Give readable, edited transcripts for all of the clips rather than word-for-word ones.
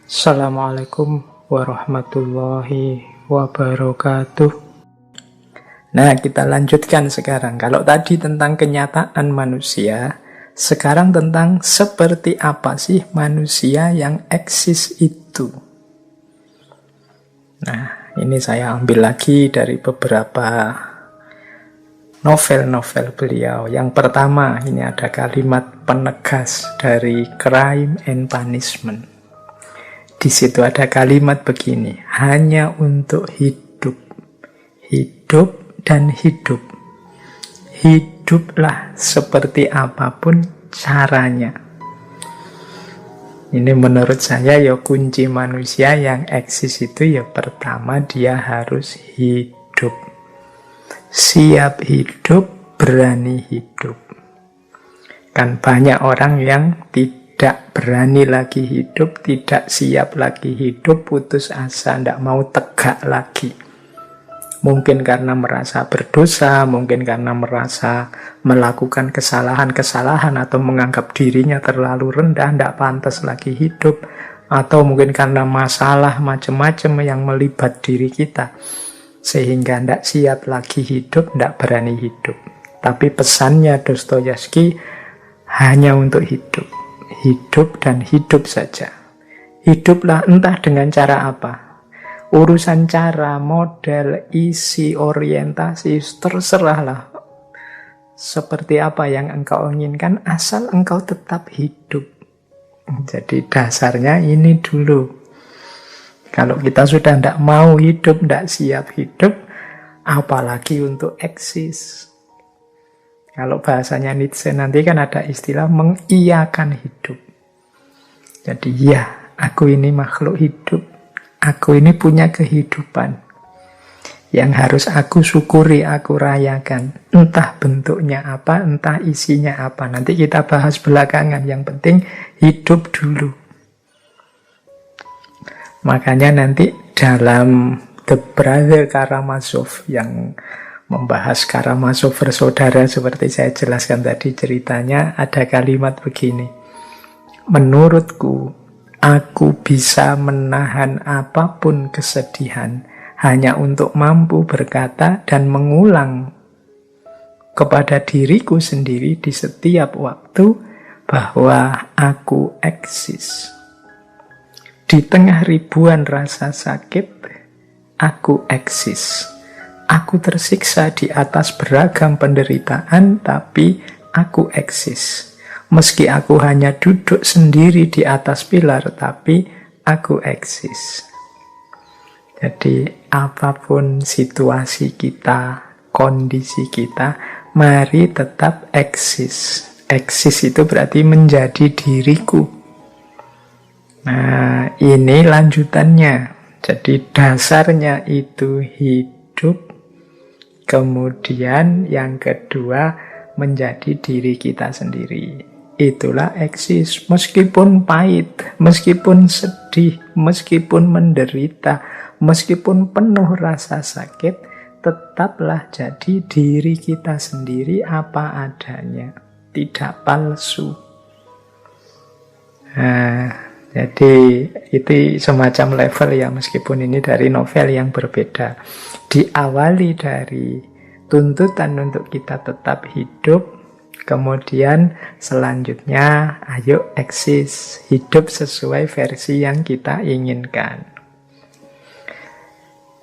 Assalamualaikum warahmatullahi wabarakatuh. Nah, kita lanjutkan sekarang. Kalau tadi tentang kenyataan manusia, sekarang tentang seperti apa sih manusia yang eksis itu. Nah, ini saya ambil lagi dari beberapa novel-novel beliau. Yang pertama, ini ada kalimat penegas dari Crime and Punishment. Di situ ada kalimat begini, hanya untuk hidup, hidup dan hidup. Hiduplah seperti apapun caranya. Ini menurut saya ya kunci manusia yang eksis itu ya pertama dia harus hidup. Siap hidup, berani hidup. Kan banyak orang yang tidak berani lagi hidup, tidak siap lagi hidup, putus asa, tidak mau tegak lagi. Mungkin karena merasa berdosa, mungkin karena merasa melakukan kesalahan-kesalahan atau menganggap dirinya terlalu rendah, tidak pantas lagi hidup, atau mungkin karena masalah macam-macam yang melibat diri kita, sehingga tidak siap lagi hidup, tidak berani hidup. Tapi pesannya Dostoyevsky hanya untuk hidup. Hidup dan hidup saja. Hiduplah entah dengan cara apa. Urusan cara, model, isi, orientasi, terserahlah. Seperti apa yang engkau inginkan, asal engkau tetap hidup. Jadi dasarnya ini dulu. Kalau kita sudah tidak mau hidup, tidak siap hidup, apalagi untuk eksis. Kalau bahasanya Nietzsche nanti kan ada istilah mengiyakan hidup. Jadi ya, aku ini makhluk hidup. Aku ini punya kehidupan. Yang harus aku syukuri, aku rayakan. Entah bentuknya apa, entah isinya apa. Nanti kita bahas belakangan. Yang penting hidup dulu. Makanya nanti dalam The Brother Karamazov yang membahas Karamazov bersaudara seperti saya jelaskan tadi ceritanya, ada kalimat begini. Menurutku, aku bisa menahan apapun kesedihan hanya untuk mampu berkata dan mengulang kepada diriku sendiri di setiap waktu bahwa aku eksis. Di tengah ribuan rasa sakit, aku eksis. Aku tersiksa di atas beragam penderitaan, tapi aku eksis. Meski aku hanya duduk sendiri di atas pilar, tapi aku eksis. Jadi apapun situasi kita, kondisi kita, mari tetap eksis. Eksis itu berarti menjadi diriku. Nah, ini lanjutannya. Jadi dasarnya itu hidup. Kemudian yang kedua menjadi diri kita sendiri. Itulah eksis. Meskipun pahit, meskipun sedih, meskipun menderita, meskipun penuh rasa sakit, tetaplah jadi diri kita sendiri apa adanya. Tidak palsu. Nah, jadi itu semacam level ya, meskipun ini dari novel yang berbeda. Diawali dari tuntutan untuk kita tetap hidup, kemudian selanjutnya ayo eksis, hidup sesuai versi yang kita inginkan.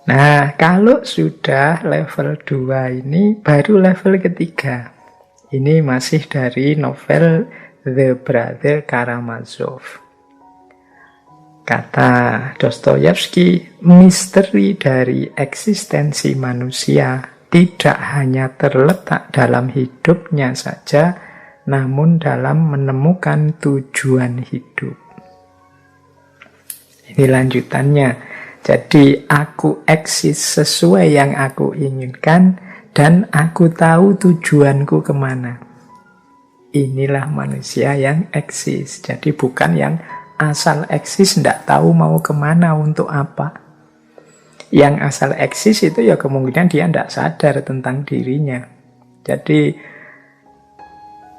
Nah, kalau sudah level 2 ini baru level ketiga. Ini masih dari novel The Brother Karamazov. Kata Dostoyevsky, misteri dari eksistensi manusia tidak hanya terletak dalam hidupnya saja, namun dalam menemukan tujuan hidup. Ini lanjutannya. Jadi aku eksis sesuai yang aku inginkan dan aku tahu tujuanku kemana. Inilah manusia yang eksis. Jadi bukan yang asal eksis, tidak tahu mau kemana, untuk apa. Yang asal eksis itu ya kemungkinan dia tidak sadar tentang dirinya. Jadi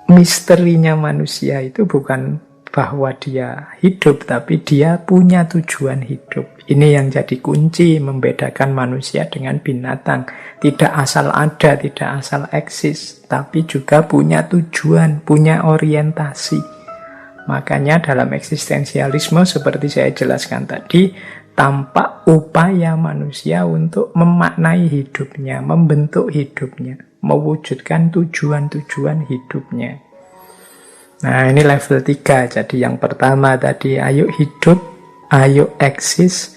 misterinya manusia itu bukan bahwa dia hidup, tapi dia punya tujuan hidup. Ini yang jadi kunci membedakan manusia dengan binatang. Tidak asal ada, tidak asal eksis, tapi juga punya tujuan, punya orientasi. Makanya dalam eksistensialisme seperti saya jelaskan tadi, tampak upaya manusia untuk memaknai hidupnya, membentuk hidupnya, mewujudkan tujuan-tujuan hidupnya. Nah, ini level 3. Jadi yang pertama tadi, ayo hidup, ayo eksis,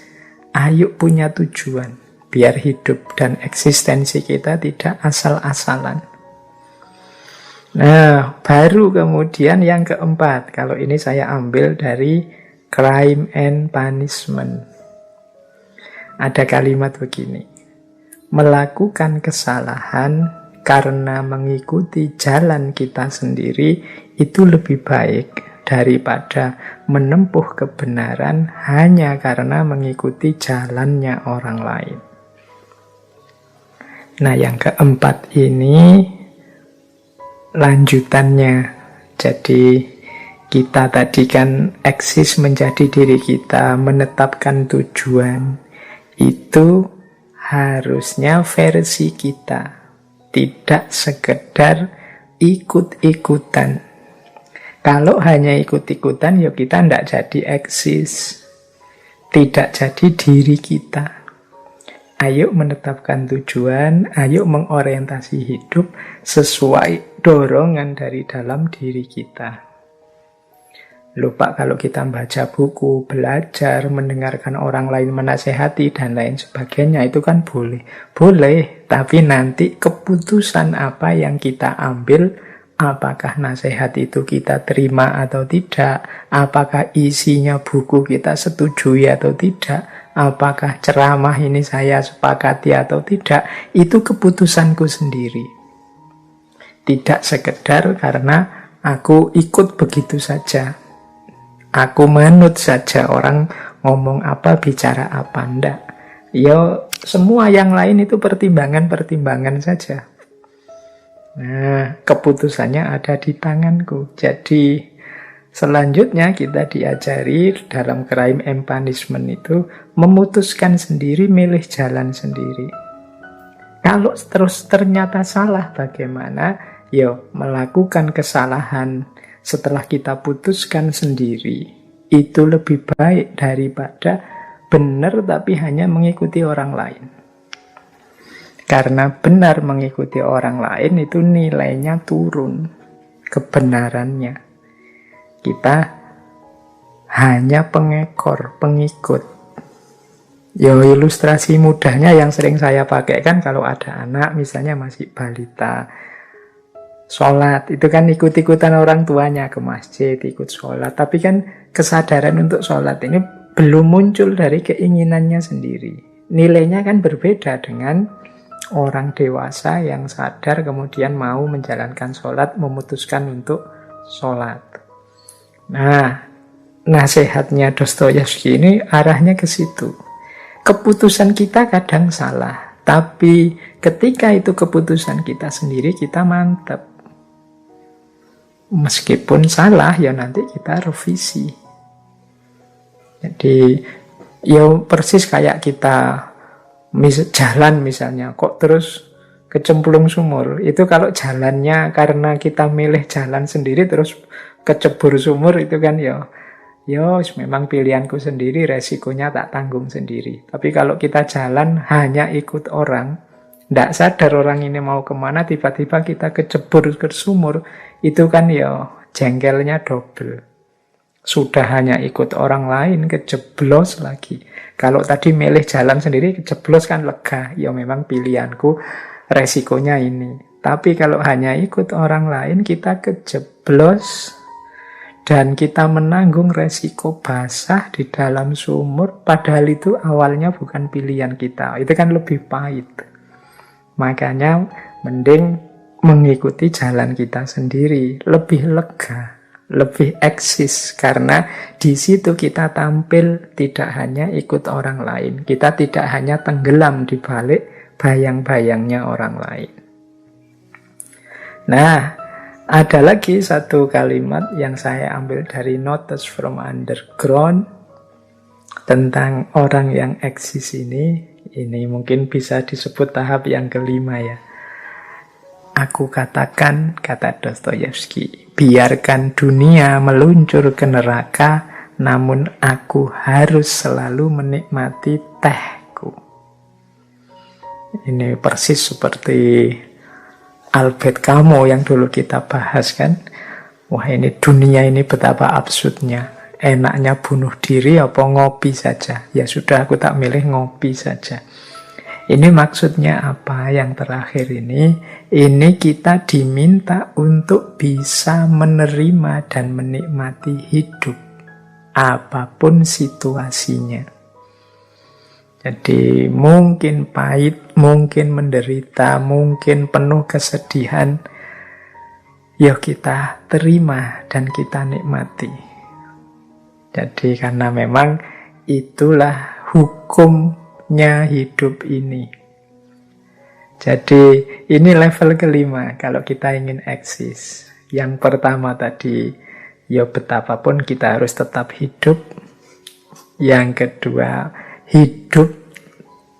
ayo punya tujuan. Biar hidup dan eksistensi kita tidak asal-asalan. Nah, baru kemudian yang keempat. Kalau ini saya ambil dari Crime and Punishment. Ada kalimat begini. Melakukan kesalahan karena mengikuti jalan kita sendiri itu lebih baik daripada menempuh kebenaran hanya karena mengikuti jalannya orang lain. Nah, yang keempat ini lanjutannya. Jadi kita tadi kan eksis menjadi diri kita, menetapkan tujuan. Itu harusnya versi kita, tidak sekedar ikut-ikutan. Kalau hanya ikut-ikutan, ya kita tidak jadi eksis, tidak jadi diri kita. Ayo menetapkan tujuan, ayo mengorientasi hidup sesuai dorongan dari dalam diri kita. Lupa kalau kita baca buku, belajar, mendengarkan orang lain menasehati, dan lain sebagainya, itu kan boleh. Boleh, tapi nanti keputusan apa yang kita ambil, apakah nasihat itu kita terima atau tidak, apakah isinya buku kita setujui atau tidak, apakah ceramah ini saya sepakati atau tidak, itu keputusanku sendiri. Tidak sekedar karena aku ikut begitu saja. Aku manut saja orang ngomong apa, bicara apa, ndak. Ya, semua yang lain itu pertimbangan-pertimbangan saja. Nah, keputusannya ada di tanganku. Jadi, selanjutnya kita diajari dalam Crime and Punishment itu memutuskan sendiri, milih jalan sendiri. Kalau terus ternyata salah, bagaimana? Ya, melakukan kesalahan setelah kita putuskan sendiri itu lebih baik daripada benar tapi hanya mengikuti orang lain. Karena benar mengikuti orang lain itu nilainya turun, kebenarannya. Kita hanya pengekor, pengikut. Ya, ilustrasi mudahnya yang sering saya pakai kan kalau ada anak misalnya masih balita, sholat, itu kan ikut-ikutan orang tuanya ke masjid, ikut sholat. Tapi kan kesadaran untuk sholat ini belum muncul dari keinginannya sendiri. Nilainya kan berbeda dengan orang dewasa yang sadar kemudian mau menjalankan sholat, memutuskan untuk sholat. Nah, nasihatnya Dostoyevsky ini arahnya ke situ. Keputusan kita kadang salah, tapi ketika itu keputusan kita sendiri, kita mantap. Meskipun salah, ya nanti kita revisi. Jadi, ya persis kayak kita jalan misalnya, kok terus kecemplung sumur. Itu kalau jalannya karena kita milih jalan sendiri terus kecebur sumur, itu kan ya memang pilihanku sendiri, resikonya tak tanggung sendiri. Tapi kalau kita jalan hanya ikut orang, tidak sadar orang ini mau kemana, tiba-tiba kita kecebur ke sumur, itu kan ya jengkelnya double. Sudah hanya ikut orang lain, kejeblos lagi. Kalau tadi milih jalan sendiri, kejeblos kan lega. Ya memang pilihanku, resikonya ini. Tapi kalau hanya ikut orang lain, kita kejeblos dan kita menanggung resiko basah di dalam sumur, padahal itu awalnya bukan pilihan kita. Itu kan lebih pahit. Makanya mending mengikuti jalan kita sendiri, lebih lega, lebih eksis, karena di situ kita tampil tidak hanya ikut orang lain, kita tidak hanya tenggelam di balik bayang-bayangnya orang lain. Nah, Ada lagi satu kalimat yang saya ambil dari Notes from Underground tentang orang yang eksis ini. Ini mungkin bisa disebut tahap yang kelima ya. Aku katakan, kata Dostoyevsky, biarkan dunia meluncur ke neraka, namun aku harus selalu menikmati tehku. Ini persis seperti Albert Camus yang dulu kita bahas kan. Wah, ini dunia ini betapa absurdnya. Enaknya bunuh diri apa ngopi saja. Ya sudah, aku tak milih ngopi saja. Ini maksudnya apa yang terakhir ini? Ini kita diminta untuk bisa menerima dan menikmati hidup. Apapun situasinya. Jadi mungkin pahit, mungkin menderita, mungkin penuh kesedihan. Ya kita terima dan kita nikmati. Jadi karena memang itulah hukumnya hidup ini. Jadi ini level kelima kalau kita ingin eksis. Yang pertama tadi, ya betapapun kita harus tetap hidup. Yang kedua, hidup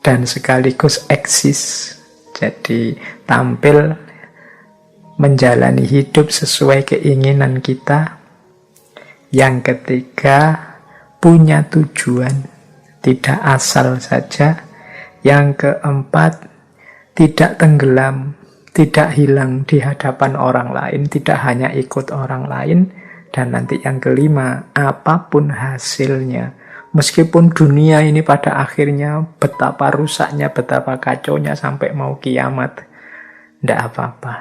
dan sekaligus eksis. Jadi tampil menjalani hidup sesuai keinginan kita. Yang ketiga, punya tujuan, tidak asal saja. Yang keempat, tidak tenggelam, tidak hilang di hadapan orang lain, tidak hanya ikut orang lain. Dan nanti yang kelima, apapun hasilnya, meskipun dunia ini pada akhirnya betapa rusaknya, betapa kacaunya sampai mau kiamat, tidak apa-apa.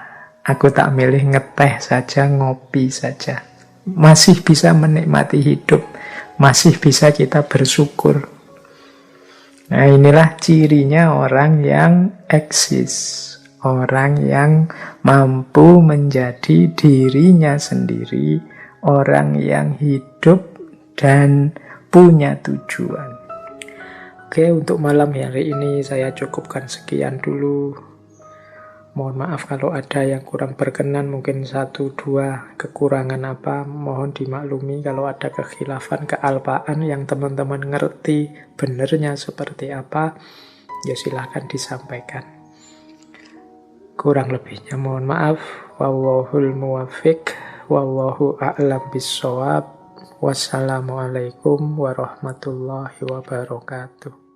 Aku tak milih ngeteh saja, ngopi saja. Masih bisa menikmati hidup, masih bisa kita bersyukur. Nah, inilah cirinya orang yang eksis, orang yang mampu menjadi dirinya sendiri, orang yang hidup dan punya tujuan. Oke, untuk malam hari ini saya cukupkan sekian dulu. Mohon maaf kalau ada yang kurang berkenan, mungkin 1-2 kekurangan apa, mohon dimaklumi. Kalau ada kekhilafan, kealpaan yang teman-teman ngerti benernya seperti apa, ya silahkan disampaikan. Kurang lebihnya mohon maaf. Wallahul muwaffiq, wallahu a'lam bissawab. Wassalamualaikum warahmatullahi wabarakatuh.